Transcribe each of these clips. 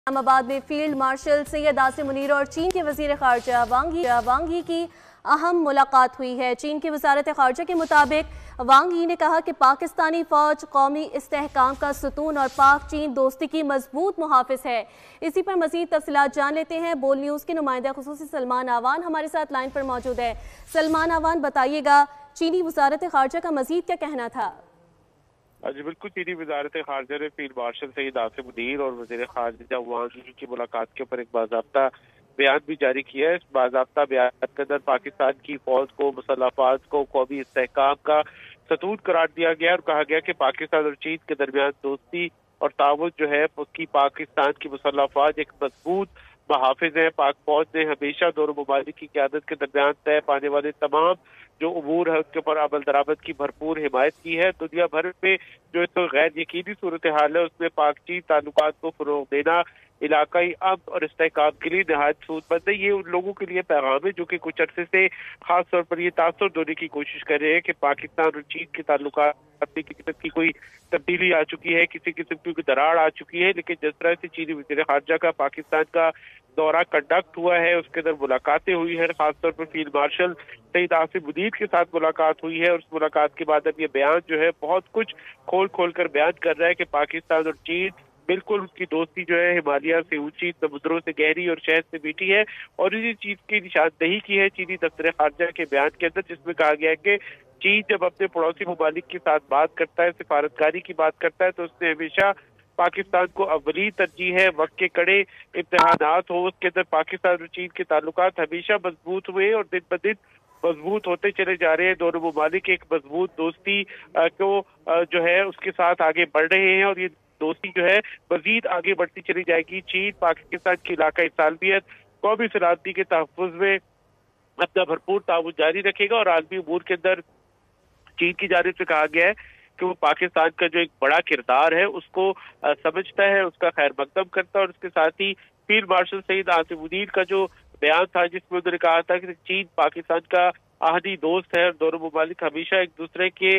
इस्लामाबाद में field marshal Syed Asim Munir और चीन के वज़ीर ख़ारजा वांग यी की अहम मुलाकात हुई है। चीन की वज़ारत ख़ारजा के मुताबिक वांग यी ने कहा कि पाकिस्तानी फ़ौज कौमी इस्तेहकाम का सुतून और पाक चीन दोस्ती की मजबूत मुहाफ़िज़ है। इसी पर मज़ीद तफ़सीलात जान लेते हैं। बोल न्यूज़ के नुमाइंदा ख़ुसूसी सलमान आवान हमारे साथ लाइन पर मौजूद है। सलमान आवान, बताइएगा चीनी वज़ारत ख़ारजा का मज़ीद क्या कहना था? जी बिल्कुल, चीनी वज़ारत ख़ारजा ने फील्ड मार्शल सईद आसिम मुनीर और वज़ीर ख़ारजा वांग यी की मुलाकात के ऊपर एक बाज़ाब्ता बयान भी जारी किया है। इस बाज़ाब्ता बयान के अंदर पाकिस्तान की फौज को, मुसल्लह अफ़वाज को कौमी इस्तेहकाम का सतून करार दिया गया और कहा गया कि पाकिस्तान और चीन के दरमियान दोस्ती और ताउन जो है उसकी पाकिस्तान की मुसल्लह अफ़वाज एक मजबूत मुहाफ़िज़ है। पाक फौज ने हमेशा दोनों ममालिक की क़यादत के दरमियान तय पाने वाले तमाम जो उमूर है उसके ऊपर अमल दरामद की भरपूर हिमायत की है। दुनिया भर में जो इस गैर यकीनी सूरत हाल है उसमें पाक चीन ताल्लुकात को फ़रोग़ देना इलाकाई अमन और इस्तेहकाम के लिए नहायत सूदमंद है। ये उन लोगों के लिए पैगाम है जो कि कुछ अरसे से खास तौर पर ये तासुर देने की कोशिश कर रहे हैं कि पाकिस्तान और चीन के ताल्लुकात में किसी किस्म की कोई तब्दीली आ चुकी है, किसी किस्म की कोई दरार आ चुकी है। लेकिन जिस तरह से चीनी वज़ीर ख़ारजा का पाकिस्तान का दौरा कंडक्ट हुआ है, उसके अंदर मुलाकातें हुई है, खासतौर पर फील्ड मार्शल सईद आसिम मुनीर के साथ मुलाकात हुई है और उस मुलाकात के बाद अब ये बयान जो है बहुत कुछ खोल कर बयान कर रहा है कि पाकिस्तान और चीन बिल्कुल उसकी दोस्ती जो है हिमालय से ऊंची, समुद्रों से गहरी और शहद से मीठी है। और इसी चीज की निशानदही की है चीनी दफ्तर खारजा के बयान के अंदर, जिसमें कहा गया है कि चीन जब अपने पड़ोसी ममालिक के साथ बात करता है, सिफारतकारी की बात करता है, तो उसने हमेशा पाकिस्तान को अव्वली तरजीह है। वक्त के कड़े इम्तिहानात हो, उसके अंदर पाकिस्तान और चीन के ताल्लुकात हमेशा मजबूत हुए और दिन ब दिन मजबूत होते चले जा रहे हैं। दोनों ममालिक एक मजबूत दोस्ती को जो है उसके साथ आगे बढ़ रहे हैं और ये दोस्ती जो है मजीद आगे बढ़ती चली जाएगी। चीन पाकिस्तान की इलाकाई सालमियत, कौमी सलामती के तहफ़्फ़ुज़ में अपना भरपूर ताउन जारी रखेगा और आलमी उमूर के अंदर चीन की जानिब से कहा गया है कि वो पाकिस्तान का जो एक बड़ा किरदार है उसको समझता है, उसका खैर मकदम करता है। और उसके साथ ही फील्ड मार्शल सईद आसिम मुनीर का जो बयान था जिसमें उन्होंने कहा था कि चीन पाकिस्तान का आहदी दोस्त है और दोनों ममालिक हमेशा एक दूसरे के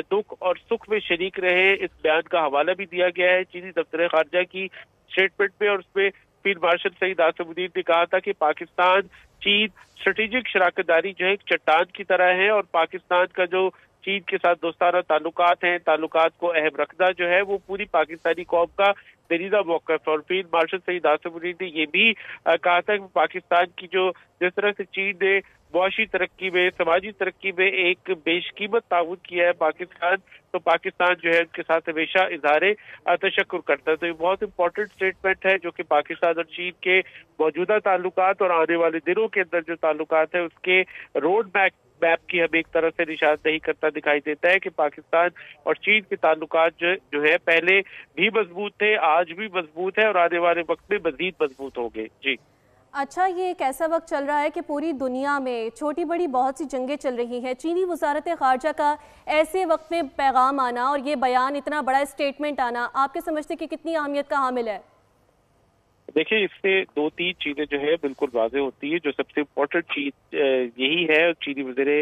दुख और सुख में शरीक रहे। इस बयान का हवाला भी दिया गया है चीनी दफ्तर खारजा की स्टेटमेंट में और उसमें फील्ड मार्शल सईद आसिम मुनीर ने कहा था कि पाकिस्तान चीन स्ट्रेटेजिक शराकतदारी जो है एक चट्टान की तरह है और पाकिस्तान का जो चीन के साथ दोस्ताना ताल्लुकात हैं, ताल्लुकात को अहम रखना जो है वो पूरी पाकिस्तानी कौम का दरीदा मौक़िफ़। और फील्ड मार्शल सईद आसिम मुनीर ने ये भी कहा था कि पाकिस्तान की जो जिस तरह से चीन ने मुआशी तरक्की में, समाजी तरक्की में एक बेशकीमत ताउन किया है पाकिस्तान, तो पाकिस्तान जो है उनके साथ हमेशा इज़हारे तशक्कुर करता है। तो ये बहुत इंपॉर्टेंट स्टेटमेंट है जो कि पाकिस्तान और चीन के मौजूदा ताल्लुकात और आने वाले दिनों के अंदर जो ताल्लुकात है उसके रोड मैप की हमें एक तरह से निशानदही करता दिखाई देता है कि पाकिस्तान और चीन के ताल्लुकात जो है पहले भी मजबूत थे, आज भी मजबूत है और आने वाले वक्त में मजीद मजबूत होंगे। जी अच्छा, ये एक ऐसा वक्त चल रहा है कि पूरी दुनिया में छोटी बड़ी बहुत सी जंगें चल रही हैं। चीनी वज़ारत ख़ारजा का ऐसे वक्त में पैगाम आना और ये बयान, इतना बड़ा स्टेटमेंट आना, आपके समझते कि कितनी अहमियत का हामिल है? देखिए, इससे दो तीन चीजें जो है बिल्कुल वाज़ेह होती है। जो सबसे इम्पोर्टेंट चीज यही है, चीनी वज़ीर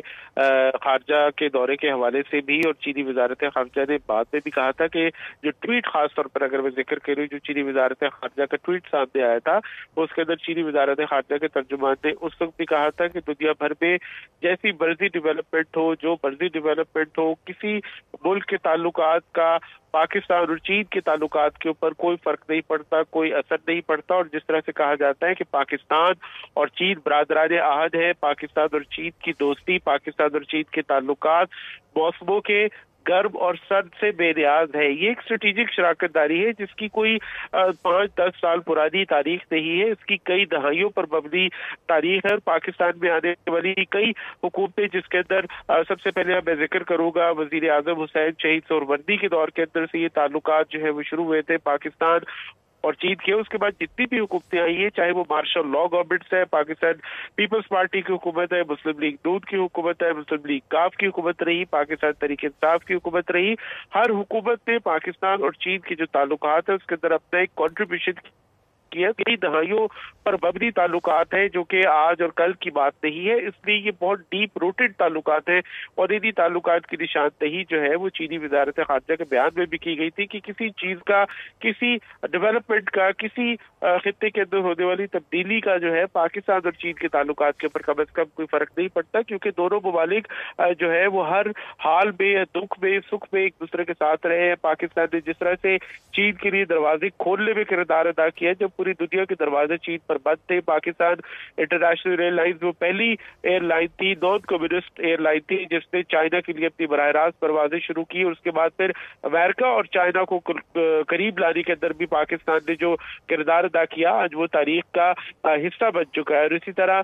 खारजा के दौरे के हवाले से भी और चीनी वज़ारत खारजा ने बाद में भी कहा था कि जो ट्वीट खास तौर पर अगर मैं जिक्र करूँ, जो चीनी वज़ारत खारजा का ट्वीट सामने आया था उसके अंदर चीनी वज़ारत खारजा के तर्जुमान ने उस वक्त भी कहा था कि दुनिया भर में जैसी मर्जी डेवलपमेंट हो, जो मर्जी डेवलपमेंट हो, किसी मुल्क के ताल्लुकात का पाकिस्तान और चीन के ताल्लुकात के ऊपर कोई फर्क नहीं पड़ता, कोई असर नहीं पड़ता। और जिस तरह से कहा जाता है कि पाकिस्तान और चीन बरादरान आहद है, पाकिस्तान और चीन की दोस्ती, पाकिस्तान और चीन के ताल्लुकात मौसमों के गर्म और सर्द से बेनियाज है। ये एक स्ट्रेटेजिक शराकतदारी है जिसकी कोई 5-10 साल पुरानी तारीख नहीं है, इसकी कई दहाइयों पर मबनी तारीख है। और पाकिस्तान में आने वाली कई हुकूमतें जिसके अंदर सबसे पहले मैं जिक्र करूंगा वजीर आजम हुसैन शहीद सोहरवर्दी के दौर के अंदर से ये ताल्लुकात जो है वो शुरू हुए थे पाकिस्तान और चीन के। उसके बाद जितनी भी हुकूमतें आई है, चाहे वो मार्शल लॉ गवर्नमेंट्स है, पाकिस्तान पीपल्स पार्टी की हुकूमत है, मुस्लिम लीग नून की हुकूमत है, मुस्लिम लीग काफ की हुकूमत रही, पाकिस्तान तहरीक इंसाफ की हुकूमत रही, हर हुकूमत ने पाकिस्तान और चीन के जो ताल्लुकात है उसके अंदर अपना एक कॉन्ट्रीब्यूशन की है। कई दहाइयों पर मबनी ताल्लुकात हैं जो कि आज और कल की बात नहीं है, इसलिए ये बहुत डीप रूटेड ताल्लुकात हैं और इन्हीं ताल्लुकात की निशानदही जो है वो चीनी वजारत खारजा के बयान में भी की गई थी कि किसी चीज का, किसी डेवलपमेंट का, किसी खित्ते के अंदर होने वाली तब्दीली का जो है पाकिस्तान और चीन के ताल्लुकात के ऊपर कम से कम कोई फर्क नहीं पड़ता, क्योंकि दोनों ममालिक जो है वो हर हाल में, दुख में, सुख में एक दूसरे के साथ रहे हैं। पाकिस्तान ने जिस तरह से चीन के लिए दरवाजे खोलने में किरदार अदा किया, जब पूरी दुनिया के दरवाजे चीन पर बंद थे, पाकिस्तान इंटरनेशनल एयरलाइंस वो पहली एयरलाइन थी, नॉन कम्युनिस्ट एयरलाइन थी, जिसने चाइना के लिए अपनी बराह रास्त परवाजें शुरू की और उसके बाद फिर अमेरिका और चाइना को करीब लाने के अंदर भी पाकिस्तान ने जो किरदार अदा किया, आज वो तारीख का हिस्सा बन चुका है। और इसी तरह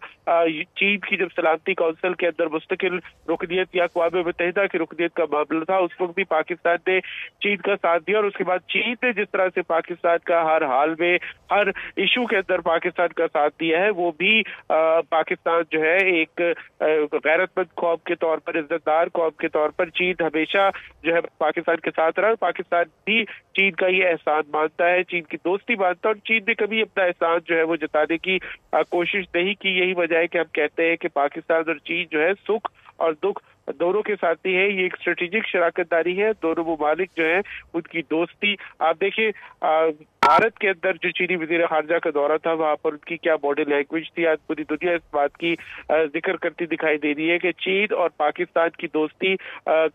चीन की जब सलामती काउंसिल के अंदर मुस्तकिल रुकनियत या अक़वाम मुत्तहिदा की रुकनियत का मामला था, उस वक्त भी पाकिस्तान ने चीन का साथ दिया और उसके बाद चीन ने जिस तरह से पाकिस्तान का हर हाल में, हर इशू के अंदर पाकिस्तान का साथ दिया है, वो भी पाकिस्तान जो है एक गैरतमंद कौम के तौर पर, इज्जतदार कौम के तौर पर चीन हमेशा जो है पाकिस्तान के साथ रहा। पाकिस्तान भी चीन का ये एहसान मानता है, चीन की दोस्ती मानता है और चीन ने कभी अपना एहसान जो है वो जताने की कोशिश नहीं की। यही वजह है कि हम कहते हैं कि पाकिस्तान और चीन जो है सुख और दुख दोनों के साथी है। ये एक स्ट्रेटेजिक शराकतदारी है, दोनों ममालिक जो है उनकी दोस्ती। आप देखिए भारत के अंदर जो चीनी वजीर खारजा का दौरा था, वहां पर उनकी क्या बॉडी लैंग्वेज थी। आज पूरी दुनिया इस बात की जिक्र करती दिखाई दे रही है कि चीन और पाकिस्तान की दोस्ती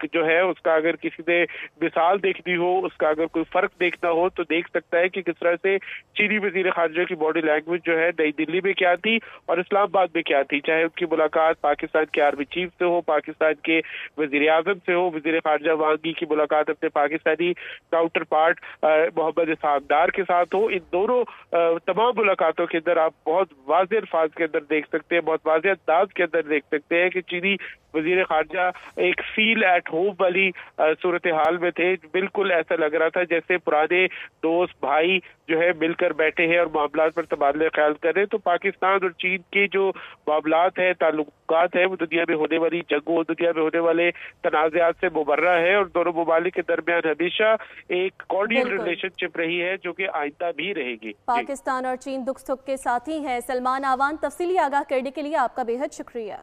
जो है उसका अगर किसी ने मिसाल देखनी हो, उसका अगर कोई फर्क देखना हो तो देख सकता है कि किस तरह से चीनी वजीर खारजा की बॉडी लैंग्वेज जो है नई दिल्ली में क्या थी और इस्लामाबाद में क्या थी। चाहे उनकी मुलाकात पाकिस्तान के आर्मी चीफ से हो, पाकिस्तान के वजीर आजम से हो, वजीर खारजा वांगी की मुलाकात अपने पाकिस्तानी काउंटर पार्ट मोहम्मद इसाकदार के साथ हो, इन दोनों तमाम मुलाकातों के अंदर आप बहुत वाज़ेह अल्फाज के अंदर देख सकते हैं, बहुत वाज़ेह अंदाज के अंदर देख सकते हैं कि चीनी वजीर खारजा एक फील एट होम वाली सूरत हाल में थे। बिल्कुल ऐसा लग रहा था जैसे पुराने दोस्त भाई जो है मिलकर बैठे हैं और मामलात पर तबादला ख्याल कर रहे हैं। तो पाकिस्तान और चीन के जो मामलात है, ताल्लुकात है, वो दुनिया में होने वाली जंगों, दुनिया में होने वाले तनाज़ात से मुबर्रा है और दोनों ममालिक के दरमियान हमेशा एक कॉर्डियल रिलेशनशिप रही है जो कि आइंदा भी रहेगी। पाकिस्तान और चीन दुख सुख के साथी हैं। सलमान आवान, तफसीली आगाह करने के लिए आपका बेहद शुक्रिया।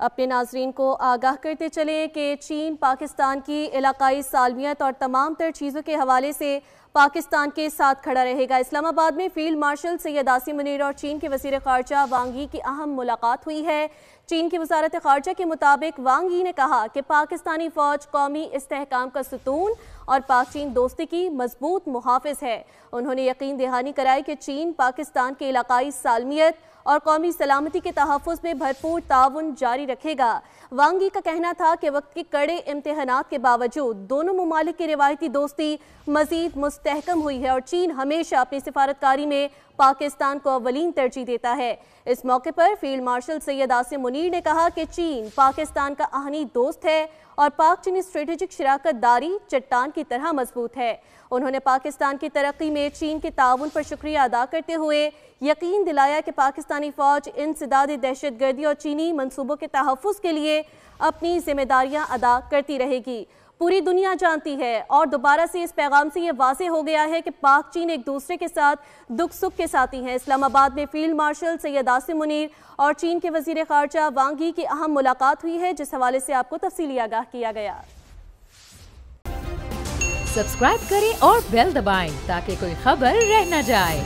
अपने नाजरीन को आगाह करते चले कि चीन पाकिस्तान की इलाकाई सालमियत और तमाम तर चीज़ों के हवाले से पाकिस्तान के साथ खड़ा रहेगा। इस्लामाबाद में फील्ड मार्शल सैयद आसिम मुनीर और चीन के वज़ीर ख़ारजा वांग यी की अहम मुलाकात हुई है। चीन की वज़ारत ख़ारजा के मुताबिक वांग यी ने कहा कि पाकिस्तानी फ़ौज कौमी इस्तेहकाम का सुतून और पाक चीन दोस्ती की मजबूत मुहाफ़िज़ है। उन्होंने यकीन दहानी कराई कि चीन पाकिस्तान के इलाकाई सालमियत और कौमी सलामती के तहफ़्फ़ुज़ में भरपूर ताउन जारी रखेगा। वांग यी का कहना था कि वक्त के कड़े इम्तिहानात के बावजूद दोनों ममालिक की रिवायती दोस्ती मज़ीद मुस्तहकम हुई है और चीन हमेशा अपनी सिफारतकारी में पाकिस्तान को अव्वलीन तरजीह देता है। इस मौके पर फील्ड मार्शल सैयद आसिम मुनीर ने कहा कि चीन पाकिस्तान का आहनी दोस्त है और पाक चीनी स्ट्रेटेजिक शराकत दारी चट्टान की तरह मजबूत है। उन्होंने पाकिस्तान की तरक्की में चीन के ताउन पर शुक्रिया अदा करते हुए यकीन दिलाया कि पाकिस्तानी फ़ौज इंसदाद दहशतगर्दी और चीनी मंसूबों के तहफ़्फ़ुज़ के लिए अपनी जिम्मेदारियां अदा करती रहेगी। पूरी दुनिया जानती है और दोबारा से इस पैगाम से ये वाज़ेह हो गया है कि पाक चीन एक दूसरे के साथ दुख सुख के साथी हैं। इस्लामाबाद में फील्ड मार्शल सैयद आसिम मुनीर और चीन के वज़ीर ख़ारजा वांग यी की अहम मुलाकात हुई है, जिस हवाले से आपको तफसीली आगाह किया गया। सब्सक्राइब करें और बेल दबाएं ताकि कोई खबर रह न जाए।